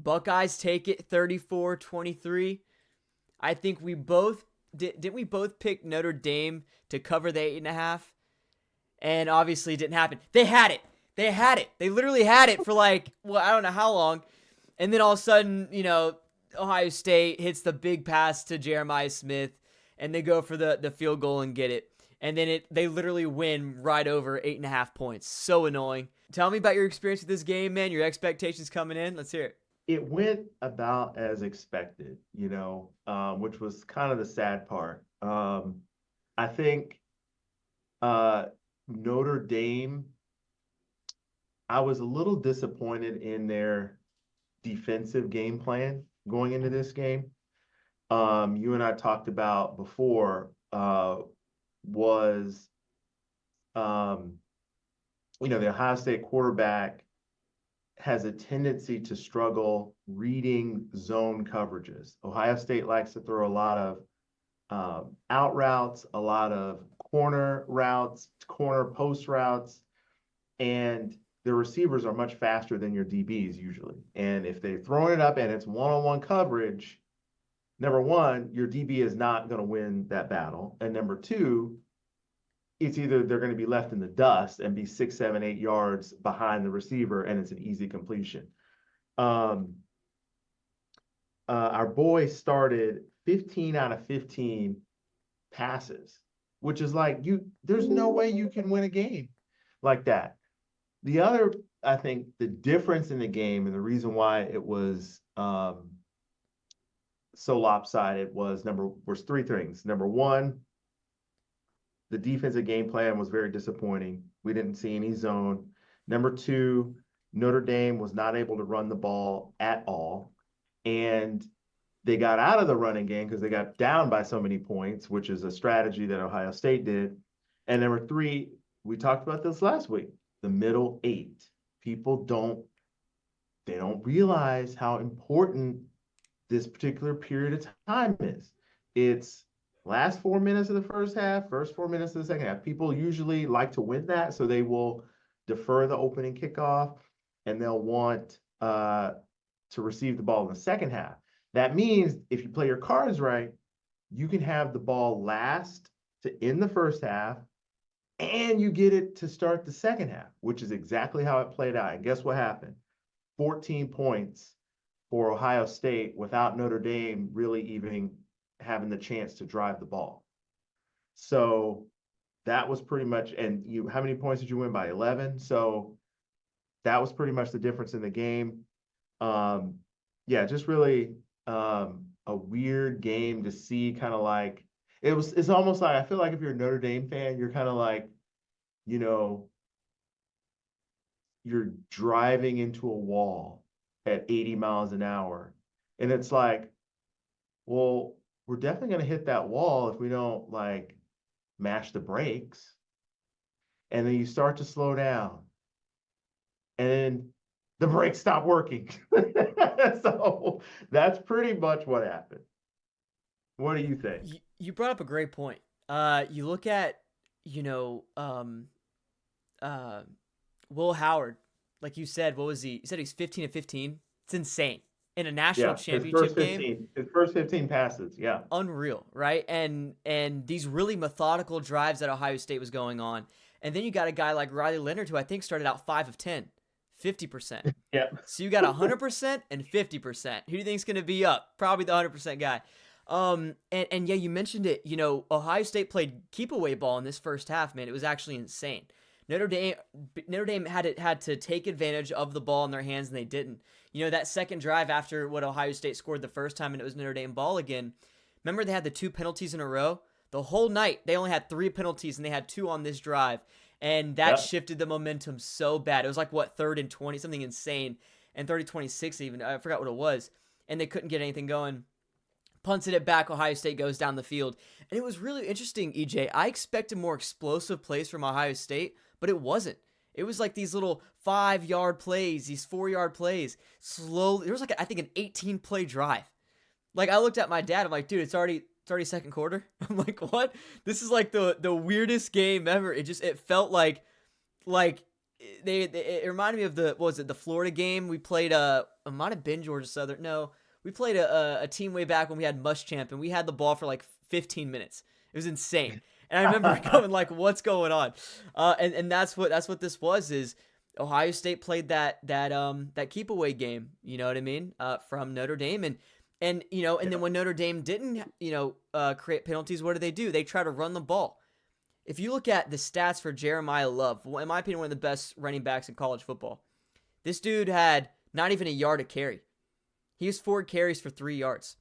Buckeyes take it 34-23. I think we both didn't we both pick Notre Dame to cover the 8.5? And obviously it didn't happen. They had it. They literally had it for I don't know how long. And then all of a sudden, Ohio State hits the big pass to Jeremiah Smith, and they go for the field goal and get it. And then they literally win right over 8.5 points. So annoying. Tell me about your experience with this game, man. Your expectations coming in. Let's hear it. It went about as expected, which was kind of the sad part. I think Notre Dame, I was a little disappointed in their defensive game plan going into this game. You and I talked about before was the Ohio State quarterback has a tendency to struggle reading zone coverages. Ohio State likes to throw a lot of out routes, a lot of corner routes, corner post routes, and the receivers are much faster than your DBs usually. And if they're throwing it up and it's one-on-one coverage, number one, your DB is not going to win that battle. And number two, it's either they're going to be left in the dust and be 6, 7, 8 yards behind the receiver, and it's an easy completion. Our boy started 15 out of 15 passes, which is there's no way you can win a game like that. The other, I think, the difference in the game and the reason why it was so lopsided was three things. Number one, the defensive game plan was very disappointing. We didn't see any zone. Number two, Notre Dame was not able to run the ball at all. And they got out of the running game because they got down by so many points, which is a strategy that Ohio State did. And number three, we talked about this last week, the middle eight. People don't realize how important this particular period of time is. It's last 4 minutes of the first half, first 4 minutes of the second half. People usually like to win that, so they will defer the opening kickoff, and they'll want to receive the ball in the second half. That means if you play your cards right, you can have the ball last to end the first half, and you get it to start the second half, which is exactly how it played out. And guess what happened? 14 points for Ohio State without Notre Dame really even having the chance to drive the ball. So that was pretty much, and how many points did you win by? 11. So that was pretty much the difference in the game. Just really a weird game to see, kind of like, it's almost like, I feel like if you're a Notre Dame fan, you're kind of like, you're driving into a wall at 80 miles an hour. And it's like, well, we're definitely going to hit that wall if we don't mash the brakes. And then you start to slow down. And then the brakes stop working. So that's pretty much what happened. What do you think? You brought up a great point. You look at, Will Howard, like you said, what was he? You said he's 15 of 15. It's insane. In a national championship game. His first 15 passes, yeah. Unreal, right? And these really methodical drives that Ohio State was going on. And then you got a guy like Riley Leonard, who I think started out 5 of 10, 50%. Yeah. So you got 100% and 50%. Who do you think is going to be up? Probably the 100% guy. And yeah, you mentioned it. Ohio State played keep away ball in this first half, man. It was actually insane. Notre Dame had to take advantage of the ball in their hands, and they didn't. That second drive after what Ohio State scored the first time, and it was Notre Dame ball again. Remember they had the 2 penalties in a row? The whole night, they only had 3 penalties, and they had 2 on this drive. And that shifted the momentum so bad. It was 3rd and 20, something insane. And 30-26 even. I forgot what it was. And they couldn't get anything going. Punted it back. Ohio State goes down the field. And it was really interesting, EJ. I expected more explosive plays from Ohio State, but it wasn't. It was like these little 5-yard plays, these 4-yard plays. Slowly, there was I think an 18-play drive. I looked at my dad. I'm like, dude, it's already second quarter. I'm like, what? This is the weirdest game ever. It felt like it reminded me of what was it, the Florida game we played? It might have been Georgia Southern. No, we played a team way back when we had Muschamp, and we had the ball for like 15 minutes. It was insane, and I remember going like, "What's going on?" And that's what this was. Is Ohio State played that keep away game? You know what I mean? From Notre Dame, and then when Notre Dame didn't create penalties, what do? They try to run the ball. If you look at the stats for Jeremiah Love, in my opinion, one of the best running backs in college football, this dude had not even a yard a carry. He has 4 carries for 3 yards.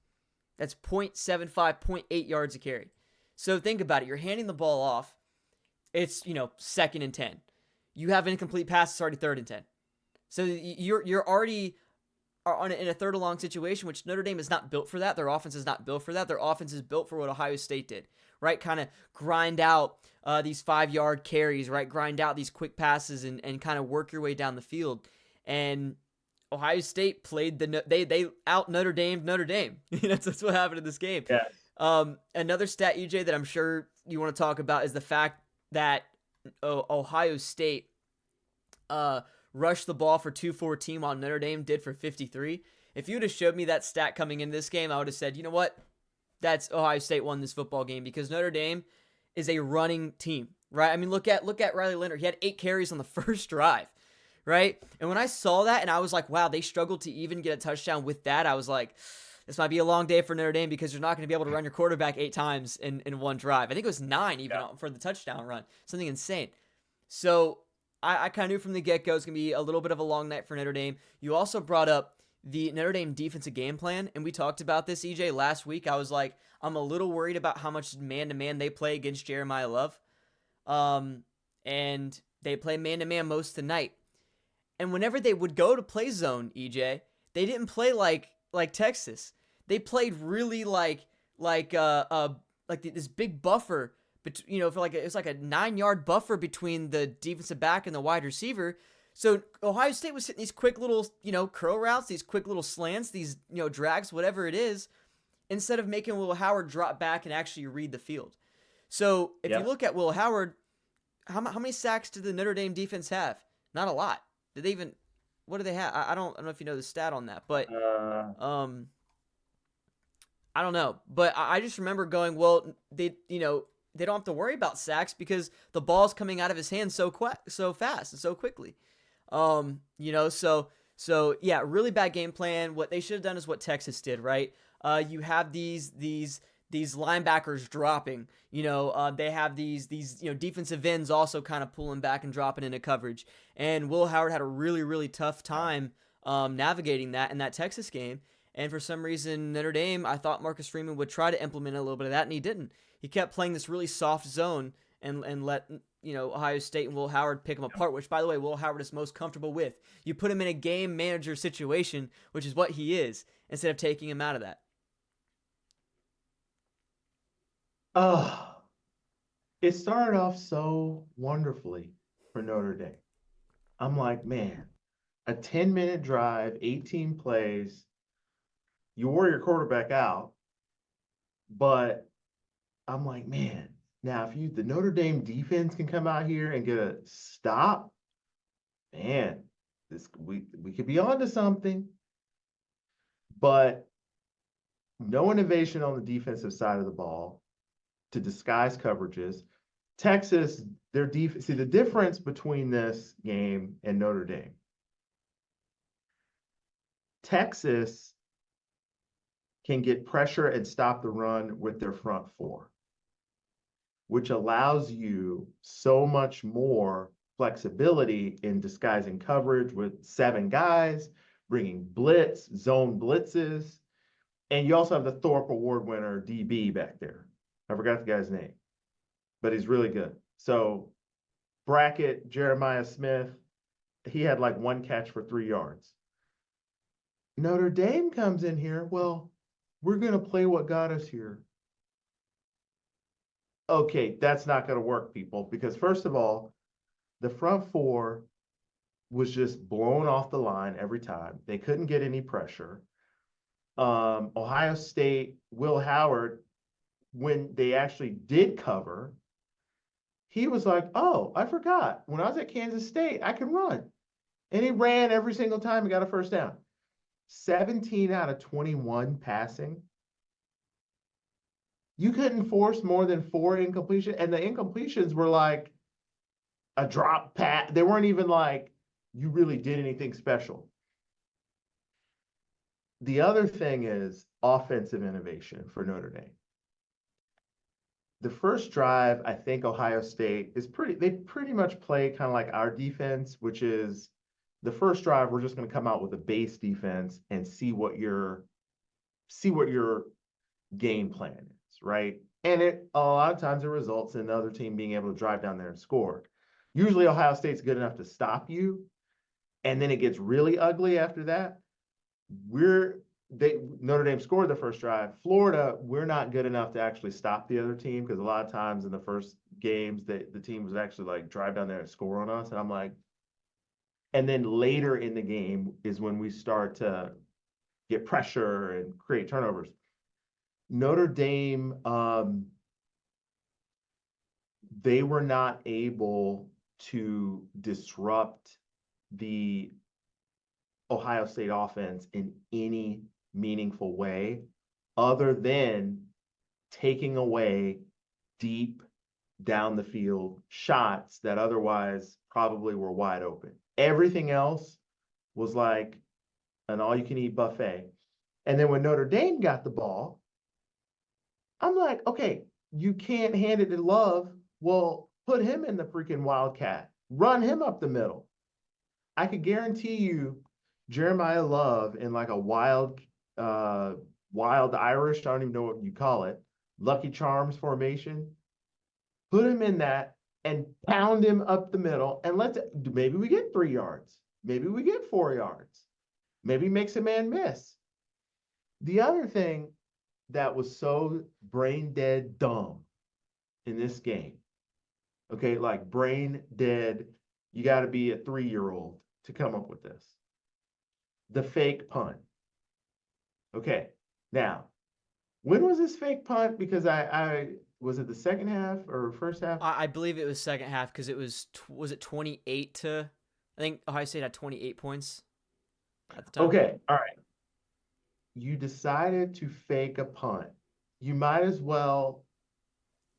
That's 0.75, 0.8 yards a carry. So think about it. You're handing the ball off. It's, 2nd and 10. You have an incomplete pass. It's already 3rd and 10. So you're already in a 3rd and long situation, which Notre Dame is not built for that. Their offense is not built for that. Their offense is built for what Ohio State did, right? Kind of grind out these 5-yard carries, right? Grind out these quick passes and kind of work your way down the field. And Ohio State played they out Notre Dame. That's what happened in this game. Yes. Another stat, EJ, that I'm sure you want to talk about is the fact that Ohio State rushed the ball for 214 while Notre Dame did for 53. If you would have showed me that stat coming in this game, I would have said, you know what? That's Ohio State won this football game because Notre Dame is a running team, right? I mean, look at Riley Leonard. He had 8 carries on the first drive, right? And when I saw that and I was like, wow, they struggled to even get a touchdown with that, I was like, this might be a long day for Notre Dame because you're not going to be able to run your quarterback 8 times in one drive. I think it was 9 even for the touchdown run. Something insane. So I kind of knew from the get-go it's going to be a little bit of a long night for Notre Dame. You also brought up the Notre Dame defensive game plan, and we talked about this, EJ, last week. I was like, I'm a little worried about how much man-to-man they play against Jeremiah Love. And they play man-to-man most of the night. And whenever they would go to play zone, EJ, they didn't play like Texas. They played really like this big buffer, but it's like a 9-yard buffer between the defensive back and the wide receiver. So Ohio State was hitting these quick little curl routes, these quick little slants, these drags, whatever it is, instead of making Will Howard drop back and actually read the field. So if you look at Will Howard, how many sacks did the Notre Dame defense have? Not a lot. Did they even? What do they have? I don't know if you know the stat on that, but I don't know. But I just remember going, well, they don't have to worry about sacks because the ball's coming out of his hands so fast and so quickly. So yeah, really bad game plan. What they should have done is what Texas did, right? You have these linebackers dropping. They have these defensive ends also kind of pulling back and dropping into coverage. And Will Howard had a really, really tough time navigating that in that Texas game. And for some reason, Notre Dame, I thought Marcus Freeman would try to implement a little bit of that, and he didn't. He kept playing this really soft zone and let Ohio State and Will Howard pick him apart, which, by the way, Will Howard is most comfortable with. You put him in a game manager situation, which is what he is, instead of taking him out of that. It started off so wonderfully for Notre Dame. I'm like, man, a 10-minute drive, 18 plays, you wore your quarterback out, but I'm like, man, now if the Notre Dame defense can come out here and get a stop, man, we could be on to something. But no innovation on the defensive side of the ball to disguise coverages. Texas, their defense. See the difference between this game and Notre Dame. Texas can get pressure and stop the run with their front 4, which allows you so much more flexibility in disguising coverage with 7 guys, bringing zone blitzes, and you also have the Thorpe Award winner DB back there. I forgot the guy's name, but he's really good. So bracket Jeremiah Smith, he had like 1 catch for 3 yards. Notre Dame comes in here, well, we're going to play what got us here. Okay, that's not going to work, people, because first of all, the front 4 was just blown off the line every time. They couldn't get any pressure. Ohio State, Will Howard, when they actually did cover, he was like, oh, I forgot. When I was at Kansas State, I can run. And he ran every single time and got a first down. 17 out of 21 passing. You couldn't force more than 4 incompletion. And the incompletions were like a drop pass. They weren't even like you really did anything special. The other thing is offensive innovation for Notre Dame. The first drive, I think Ohio State is they pretty much play kind of like our defense, which is the first drive, we're just going to come out with a base defense and see what your game plan is, right? And a lot of times it results in the other team being able to drive down there and score. Usually Ohio State's good enough to stop you, and then it gets really ugly after that. Notre Dame scored the first drive. Florida, we're not good enough to actually stop the other team, because a lot of times in the first games the team was actually like drive down there and score on us. And I'm like, and then later in the game is when we start to get pressure and create turnovers. Notre Dame, they were not able to disrupt the Ohio State offense in any meaningful way other than taking away deep down the field shots that otherwise probably were wide open. Everything else was like an all-you-can-eat buffet. And then when Notre Dame got the ball, I'm like, okay, you can't hand it to Love. Well, put him in the freaking Wildcat. Run him up the middle. I could guarantee you Jeremiah Love in like a wild Irish, I don't even know what you call it, Lucky Charms formation. Put him in that and pound him up the middle, and maybe we get 3 yards. Maybe we get 4 yards. Maybe makes a man miss. The other thing that was so brain dead dumb in this game, okay, like brain dead, you got to be a 3-year-old to come up with this. The fake punt. Okay, now, when was this fake punt? Because I was it the second half or first half? I believe it was second half, because it was it 28 to, I think Ohio State had 28 points at the time. Okay, all right. You decided to fake a punt. You might as well,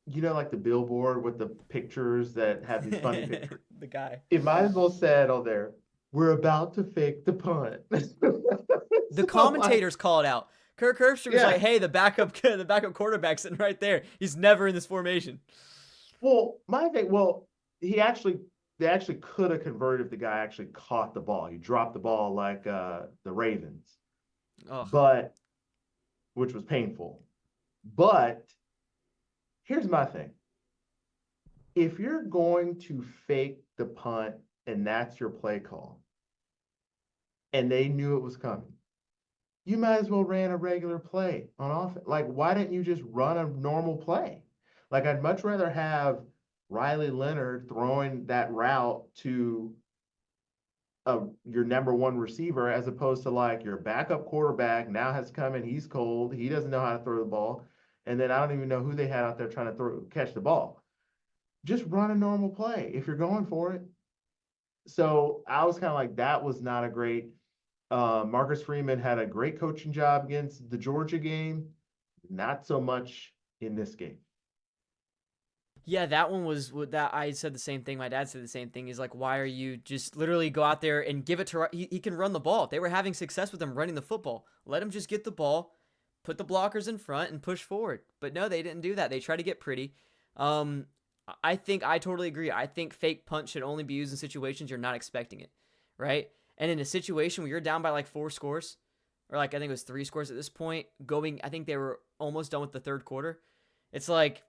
like the billboard with the pictures that have these funny pictures. The guy. It might as well said on there, we're about to fake the punt. The commentators call it out. Kirk Herbstreit was like, hey, the backup quarterback's sitting right there. He's never in this formation. Well, they actually could have converted if the guy actually caught the ball. He dropped the ball like the Ravens. Ugh. Which was painful. But here's my thing. If you're going to fake the punt and that's your play call, and they knew it was coming, you might as well ran a regular play on offense. Like, why didn't you just run a normal play? Like, I'd much rather have Riley Leonard throwing that route to your number one receiver, as opposed to like your backup quarterback now has come in, he's cold, he doesn't know how to throw the ball, and then I don't even know who they had out there trying to catch the ball. Just run a normal play if you're going for it. So I was kind of like, that was not a great. Marcus Freeman had a great coaching job against the Georgia game, not so much in this game. Yeah, that one was that I said the same thing. My dad said the same thing. He's like, why are you just literally go out there and give it to he can run the ball. They were having success with him running the football. Let him just get the ball, put the blockers in front, and push forward. But no, they didn't do that. They tried to get pretty. I totally agree. I think fake punt should only be used in situations you're not expecting it, right? And in a situation where you're down by like 4 scores, or like I think it was 3 scores at this point, I think they were almost done with the third quarter. It's like,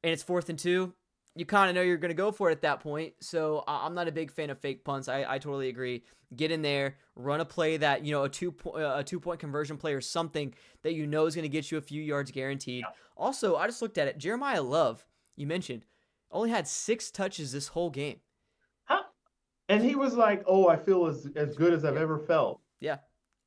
and it's 4th and 2, you kind of know you're going to go for it at that point. So I'm not a big fan of fake punts. I totally agree. Get in there, run a play that, a 2-point conversion play or something that you know is going to get you a few yards guaranteed. Yeah. Also, I just looked at it. Jeremiah Love, you mentioned, only had 6 touches this whole game. Huh? And he was like, oh, I feel as good as I've ever felt. Yeah.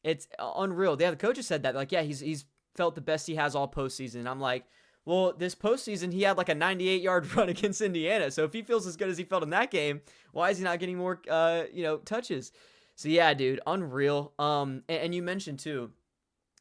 It's unreal. Yeah, the coaches said that. Like, yeah, he's felt the best he has all postseason. I'm like, Well, this postseason, he had like a 98-yard run against Indiana. So if he feels as good as he felt in that game, why is he not getting more, touches? So yeah, dude, unreal. And you mentioned too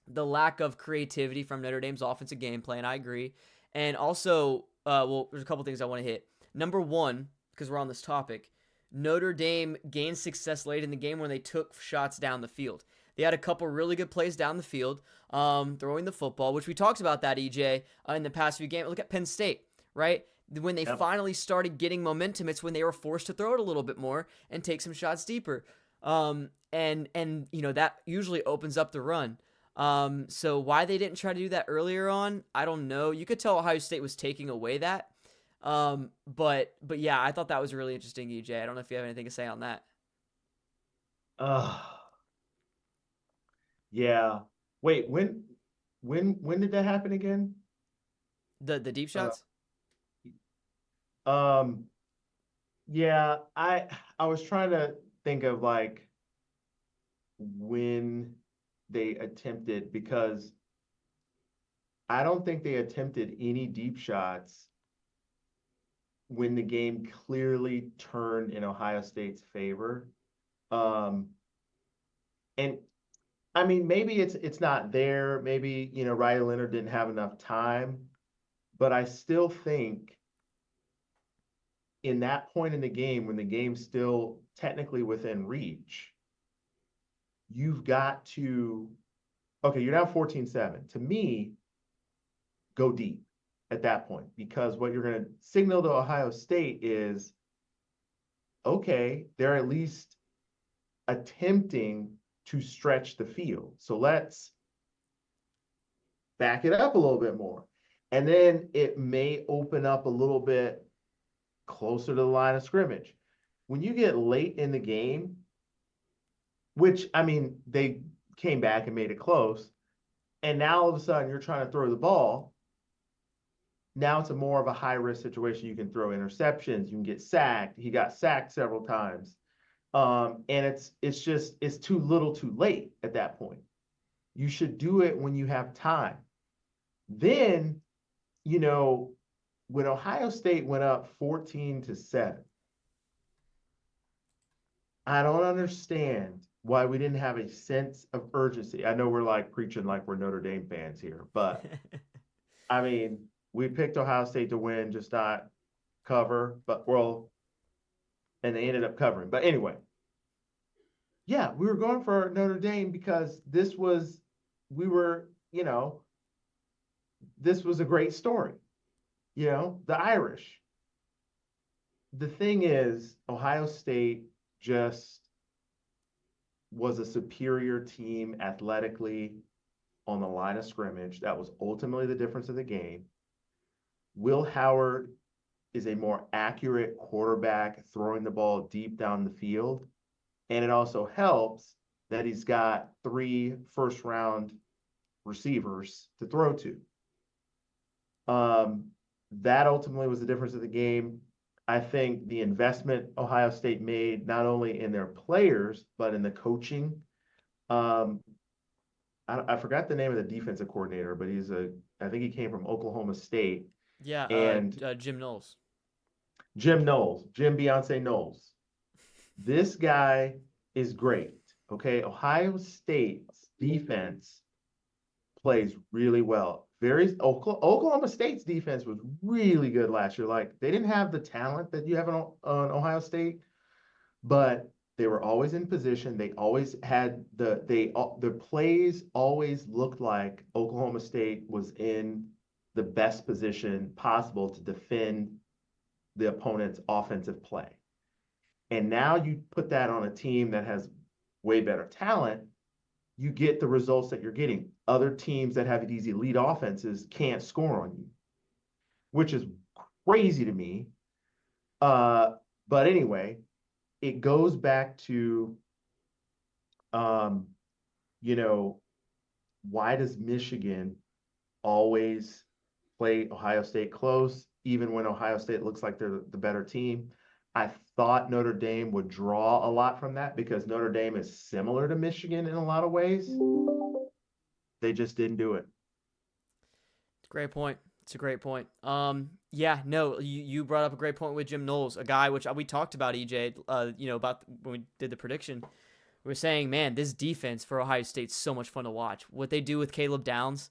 the lack of creativity from Notre Dame's offensive game plan. I agree. And also, well, there's a couple things I want to hit. Number one, because we're on this topic, Notre Dame gained success late in the game when they took shots down the field. They had a couple really good plays down the field, throwing the football, which we talked about that, EJ, in the past few games. Look at Penn State, right? When they Yep. finally started getting momentum, it's when they were forced to throw it a little bit more and take some shots deeper. And that usually opens up the run. So why they didn't try to do that earlier on, I don't know. You could tell Ohio State was taking away that. But yeah, I thought that was really interesting, EJ. I don't know if you have anything to say on that. Uh, yeah. Wait, when did that happen again? The deep Uh, shots? um, yeah, I was trying to think of like when they attempted because I don't think they attempted any deep shots when the game clearly turned in Ohio State's favor. Um, and I mean, maybe it's not there. Maybe, Riley Leonard didn't have enough time, but I still think in that point in the game when the game's still technically within reach, you've got to okay, you're down 14-7. To me, go deep at that point because what you're going to signal to Ohio State is okay, they're at least attempting to stretch the field. So let's back it up a little bit more. And then it may open up a little bit closer to the line of scrimmage. When you get late in the game, which I mean, they came back and made it close, and now all of a sudden you're trying to throw the ball. Now it's a more of a high risk situation. You can throw interceptions, you can get sacked. He got sacked several times. And it's too little too late at that point. You should do it when you have time. Then, you know, when Ohio State went up 14-7, I don't understand why we didn't have a sense of urgency. I know we're like preaching like we're Notre Dame fans here, but I mean, we picked Ohio State to win, just not cover, but well, and they ended up covering. But anyway, yeah, we were going for Notre Dame because we were, this was a great story. The Irish. The thing is, Ohio State just was a superior team athletically on the line of scrimmage. That was ultimately the difference of the game. Will Howard is a more accurate quarterback throwing the ball deep down the field. And it also helps that he's got 3 first round receivers to throw to. That ultimately was the difference of the game. I think the investment Ohio State made not only in their players but in the coaching. Um, I forgot the name of the defensive coordinator, but I think he came from Oklahoma State. Yeah, And Jim Knowles. Jim Knowles, Jim Beyonce Knowles. This guy is great. Okay, Ohio State's defense plays really well. Oklahoma State's defense was really good last year. Like they didn't have the talent that you have on Ohio State, but they were always in position. They always had the plays always looked like Oklahoma State was in the best position possible to defend the opponent's offensive play. And now you put that on a team that has way better talent, you get the results that you're getting. Other teams that have these elite offenses can't score on you, which is crazy to me. But anyway, it goes back to, um, you know, why does Michigan always play Ohio State close, even when Ohio State looks like they're the better team? I thought Notre Dame would draw a lot from that because Notre Dame is similar to Michigan in a lot of ways. They just didn't do it. Great point. It's a great point. Yeah, no, you brought up a great point with Jim Knowles, a guy which we talked about, EJ, about when we did the prediction. We were saying, man, this defense for Ohio State's so much fun to watch. What they do with Caleb Downs,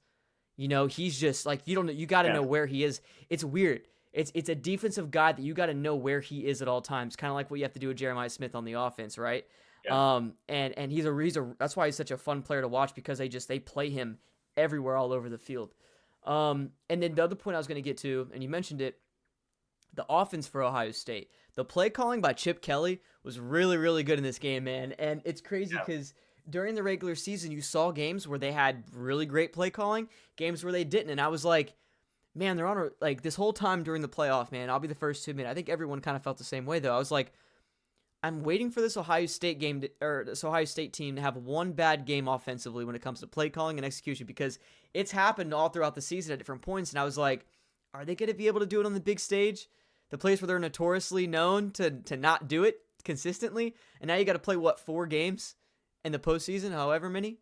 he's just like, you got to know Yes. where he is. It's weird. It's a defensive guy that you got to know where he is at all times, kind of like what you have to do with Jeremiah Smith on the offense, right? Yeah. And that's why he's such a fun player to watch, because they play him everywhere all over the field. And then the other point I was going to get to, and you mentioned it, the offense for Ohio State. The play calling by Chip Kelly was really, really good in this game, man. And it's crazy because during the regular season, you saw games where they had really great play calling, games where they didn't. And I was like, man, they're on this whole time during the playoff, man. I'll be the first to admit, I think everyone kind of felt the same way, though. I was like, I'm waiting for this Ohio State this Ohio State team to have one bad game offensively when it comes to play calling and execution, because it's happened all throughout the season at different points. And I was like, are they going to be able to do it on the big stage? The place where they're notoriously known to not do it consistently. And now you got to play, 4 games in the postseason, however many.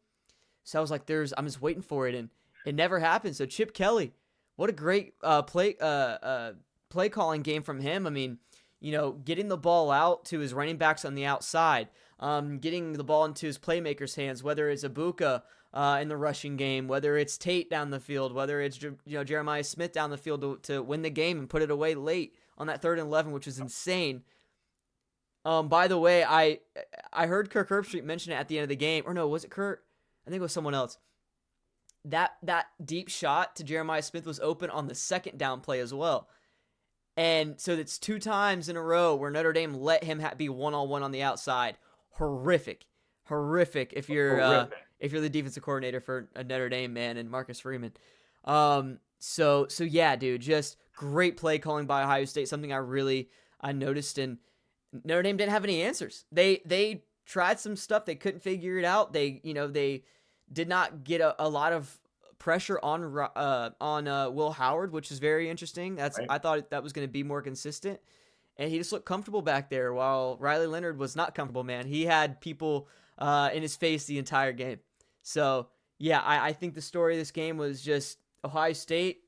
So I was like, I'm just waiting for it. And it never happened. So Chip Kelly, what a great play calling game from him. I mean, getting the ball out to his running backs on the outside, getting the ball into his playmakers' hands, whether it's Ibuka in the rushing game, whether it's Tate down the field, whether it's Jeremiah Smith down the field to win the game and put it away late on that 3rd and 11, which was insane. By the way, I heard Kirk Herbstreit mention it at the end of the game, or no, was it Kurt? I think it was someone else. That deep shot to Jeremiah Smith was open on the 2nd down play as well. And so it's 2 times in a row where Notre Dame let him be one-on-one on the outside. Horrific if you're the defensive coordinator for Notre Dame, man, and Marcus Freeman. So yeah, dude, just great play calling by Ohio State. Something I noticed, and Notre Dame didn't have any answers. They tried some stuff, they couldn't figure it out. They did not get a lot of pressure on Will Howard, which is very interesting. Right. I thought that was going to be more consistent, and he just looked comfortable back there, while Riley Leonard was not comfortable, man. He had people in his face the entire game. So yeah, I think the story of this game was just Ohio State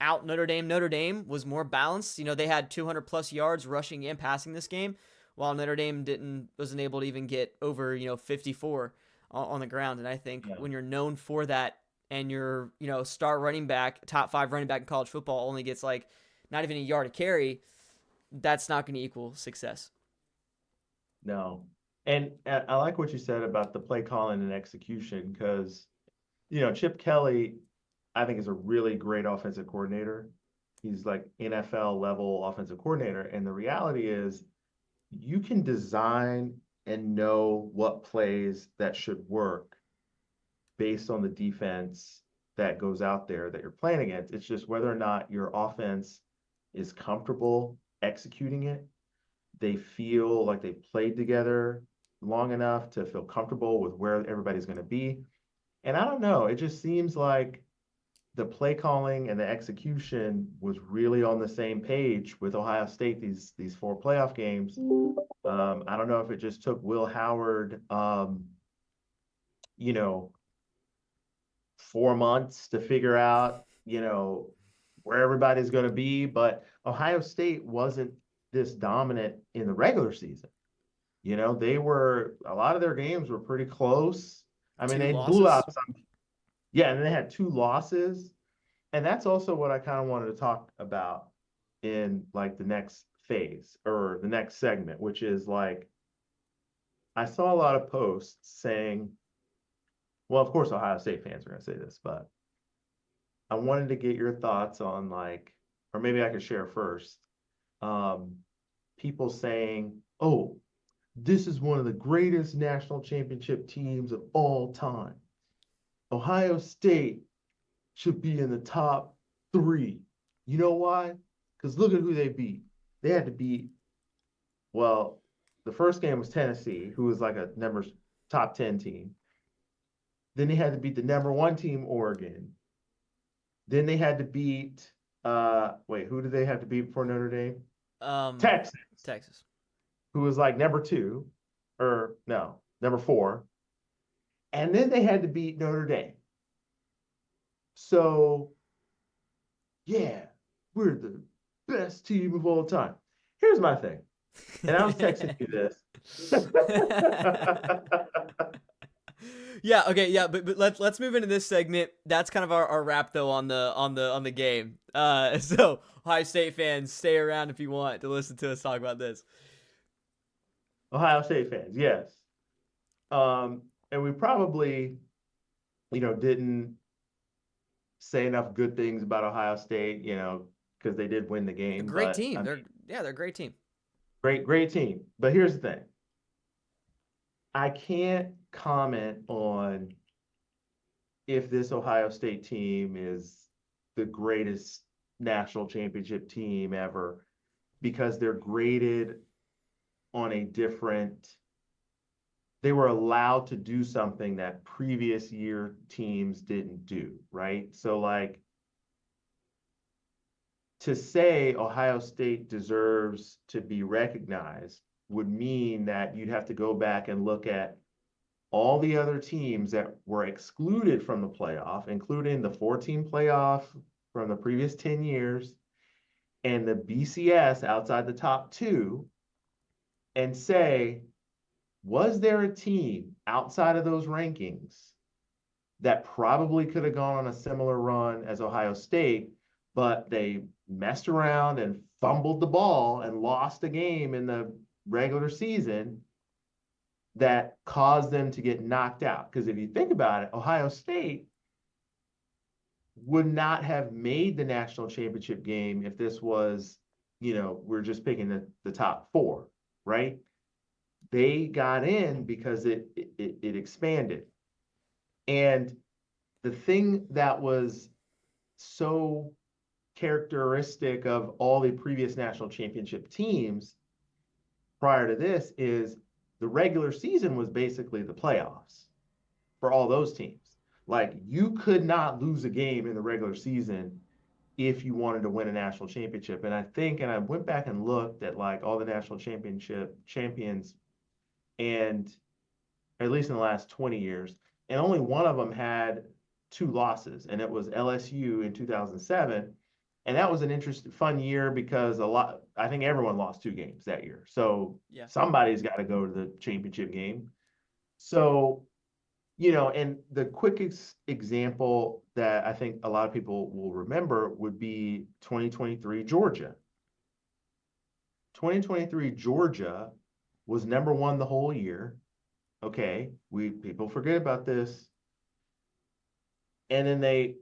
out Notre Dame. Notre Dame was more balanced. They had 200 plus yards rushing and passing this game, while Notre Dame wasn't able to even get over 54 on the ground. And I think when you're known for that, and your star running back, top 5 running back in college football, only gets not even a yard to carry, that's not going to equal success. No. And I like what you said about the play calling and execution, because Chip Kelly, I think, is a really great offensive coordinator. He's like NFL level offensive coordinator. And the reality is, you can design and know what plays that should work based on the defense that goes out there that you're playing against. It's just whether or not your offense is comfortable executing it. They feel like they played together long enough to feel comfortable with where everybody's going to be. And I don't know, it just seems like the play calling and the execution was really on the same page with Ohio State these 4 playoff games. I don't know if it just took Will Howard 4 months to figure out, where everybody's going to be. But Ohio State wasn't this dominant in the regular season. A lot of their games were pretty close. I mean, they blew out some. Yeah, and they had 2 losses. And that's also what I kind of wanted to talk about in the next phase or the next segment, which is I saw a lot of posts saying, well, of course, Ohio State fans are going to say this, but I wanted to get your thoughts on or maybe I could share first, people saying, oh, this is one of the greatest national championship teams of all time. Ohio State should be in the top 3. You know why? Because look at who they beat. They had to beat, well, the first game was Tennessee, who was a top 10 team. Then they had to beat the number 1 team, Oregon. Then they had to beat, who did they have to beat before Notre Dame? Texas. Who was number 2, or no, number 4. And then they had to beat Notre Dame. So yeah, we're the best team of all time. Here's my thing, and I was texting you this. Yeah, okay, yeah, but let's move into this segment. That's kind of our wrap though on the game. So Ohio State fans, stay around if you want to listen to us talk about this. Ohio State fans, yes. And we probably, didn't say enough good things about Ohio State, because they did win the A game. great But I team. mean, They're a great team. great team. But here's the thing: I can't comment on if this Ohio State team is the greatest national championship team ever because they're graded on a different. They were allowed to do something that previous year teams didn't do, right? So, like, to say Ohio State deserves to be recognized would mean that you'd have to go back and look at all the other teams that were excluded from the playoff, including the 14 playoff from the previous 10 years and the BCS outside the top two, and say, was there a team outside of those rankings that probably could have gone on a similar run as Ohio State, but they messed around and fumbled the ball and lost a game in the regular season that caused them to get knocked out? Because if you think about it, Ohio State would not have made the national championship game if this was, we're just picking the top four, right? They got in because it expanded. And the thing that was so characteristic of all the previous national championship teams prior to this is the regular season was basically the playoffs for all those teams. Like, you could not lose a game in the regular season if you wanted to win a national championship. And I went back and looked at like all the national championship champions, and at least in the last 20 years, and only one of them had two losses, and it was LSU in 2007. And that was an interesting, fun year because I think everyone lost two games that year. So Yeah. somebody's got to go to the championship game. So, and the quickest example that I think a lot of people will remember would be 2023 Georgia. 2023 Georgia was number one the whole year. Okay, people forget about this. And then they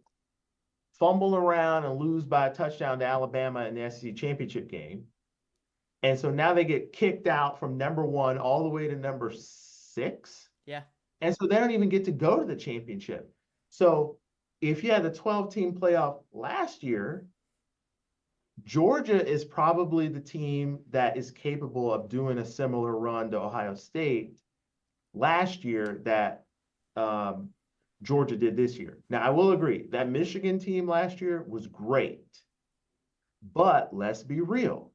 fumble around and lose by a touchdown to Alabama in the SEC championship game. And so now they get kicked out from number one all the way to number 6. Yeah. And so they don't even get to go to the championship. So if you had the 12-team playoff last year, Georgia is probably the team that is capable of doing a similar run to Ohio State last year that Georgia did this year. Now, I will agree that Michigan team last year was great, but let's be real.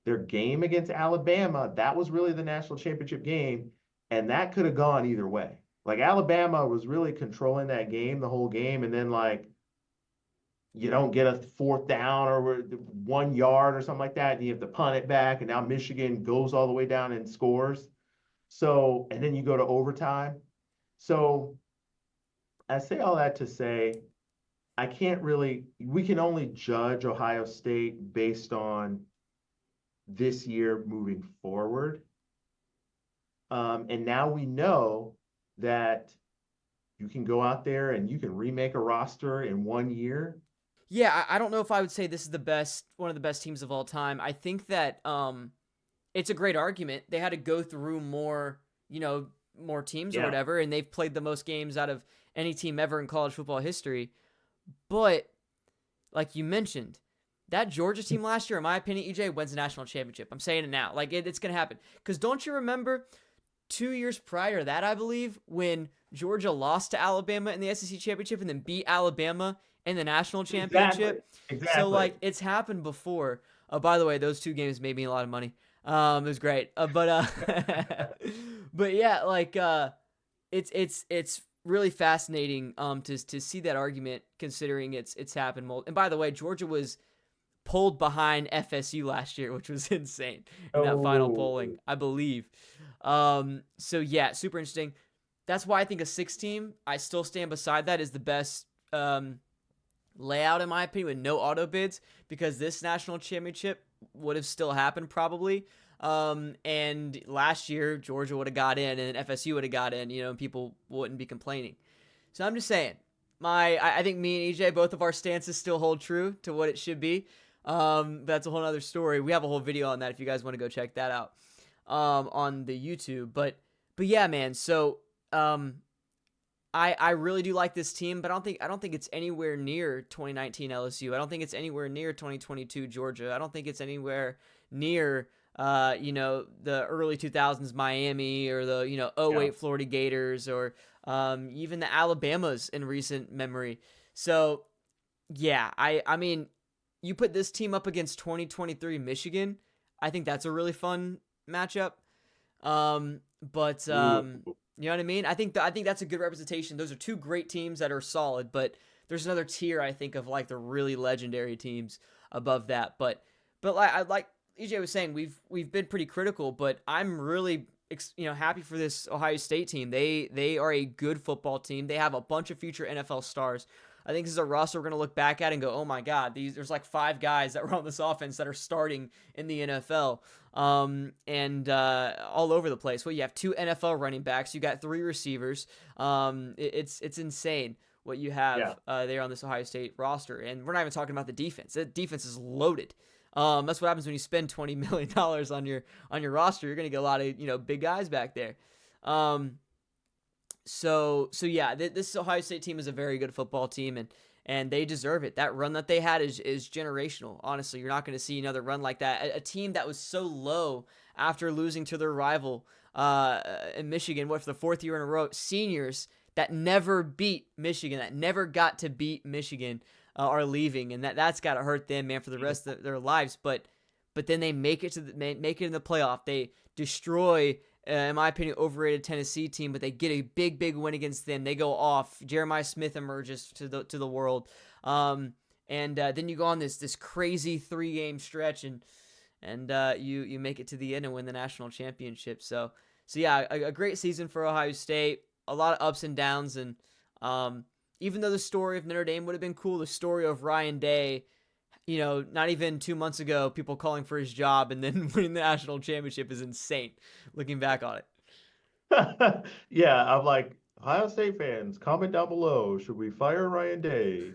Their game against Alabama, that was really the national championship game, and that could have gone either way. Like, Alabama was really controlling that game the whole game, and then like you don't get a fourth down or 1 yard or something like that, and you have to punt it back, and now Michigan goes all the way down and scores. So, and then you go to overtime. So I say all that to say, we can only judge Ohio State based on this year moving forward. And now we know that you can go out there and you can remake a roster in 1 year. Yeah, I don't know if I would say this is one of the best teams of all time. I think that it's a great argument. They had to go through more teams or whatever, and they've played the most games out of any team ever in college football history. But like you mentioned, that Georgia team last year, in my opinion, EJ wins the national championship. I'm saying it now. Like, it's going to happen. Because don't you remember 2 years prior to that, I believe, when Georgia lost to Alabama in the SEC championship and then beat Alabama in the national championship? Exactly. So, like, it's happened before. By the way, those two games made me a lot of money. It was great. But yeah, like, it's really fascinating to see that argument, considering it's happened. And by the way, Georgia was pulled behind FSU last year, which was insane in that final Oh, polling, I believe. So yeah, super interesting. That's why I think a 6 team, I still stand beside that, is the best layout in my opinion, with no auto bids, because this national championship would have still happened probably. And last year Georgia would have got in and FSU would have got in, and people wouldn't be complaining. So I'm just saying, I think me and EJ, both of our stances still hold true to what it should be. That's a whole other story. We have a whole video on that if you guys want to go check that out on the YouTube. But yeah, man. So I really do like this team, but I don't think it's anywhere near 2019 LSU. I don't think it's anywhere near 2022 Georgia. I don't think it's anywhere near the early 2000s Miami, or the yeah. '08 Florida Gators, or even the Alabamas in recent memory. So yeah, I mean, you put this team up against 2023 Michigan, I think that's a really fun matchup. But Ooh. you know what I mean? I think that's a good representation. Those are two great teams that are solid, but there's another tier, I think, of like the really legendary teams above that. But like EJ was saying, we've been pretty critical, but I'm really happy for this Ohio State team. They are a good football team. They have a bunch of future NFL stars. I think this is a roster we're going to look back at and go, oh my God, there's like 5 guys that were on this offense that are starting in the NFL, and all over the place. Well, you have 2 NFL running backs, you got 3 receivers. It's insane what you Yeah. have there on this Ohio State roster, and we're not even talking about the defense. The defense is loaded. That's what happens when you spend $20 million on your roster. You're going to get a lot of big guys back there. So yeah, this Ohio State team is a very good football team, and they deserve it. That run that they had is generational. Honestly, you're not going to see another run like that. A team that was so low after losing to their rival in Michigan, what, for the 4th year in a row, seniors that never beat Michigan, that never got to beat Michigan, are leaving, and that's got to hurt them, man, for the rest of their lives. But then they make it make it in the playoff. They destroy, in my opinion, overrated Tennessee team, but they get a big win against them. They go off. Jeremiah Smith emerges to the world, and then you go on this crazy 3-game stretch, and you make it to the end and win the national championship. So yeah, a great season for Ohio State. A lot of ups and downs, and even though the story of Notre Dame would have been cool, the story of Ryan Day, not even 2 months ago, people calling for his job and then winning the national championship, is insane, looking back on it. Yeah, I'm like, Ohio State fans, comment down below. Should we fire Ryan Day?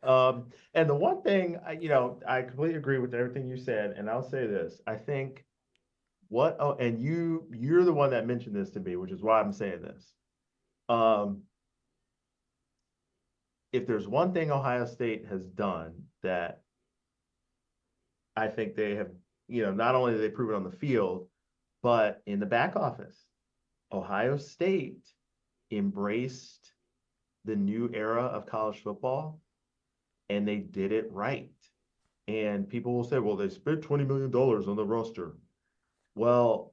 And the one thing, I completely agree with everything you said, and I'll say this. I think and you're the one that mentioned this to me, which is why I'm saying this. Um, if there's one thing Ohio State has done that I think they have, not only do they prove it on the field, but in the back office, Ohio State embraced the new era of college football, and they did it right. And people will say, well, they spent $20 million on the roster. Well,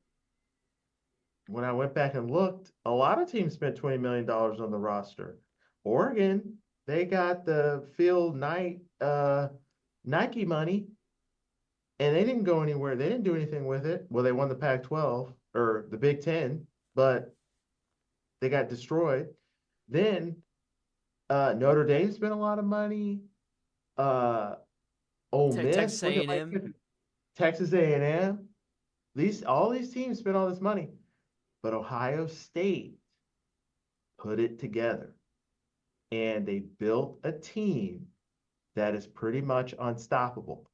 when I went back and looked, a lot of teams spent $20 million on the roster. Oregon, they got the Phil Knight Nike money, and they didn't go anywhere. They didn't do anything with it. Well, they won the Pac-12 or the Big Ten, but they got destroyed. Then Notre Dame spent a lot of money. Uh, Ole Texas Miss, look at Lane A&M. Kiffin. Texas A&M. All these teams spent all this money, but Ohio State put it together, and they built a team that is pretty much unstoppable.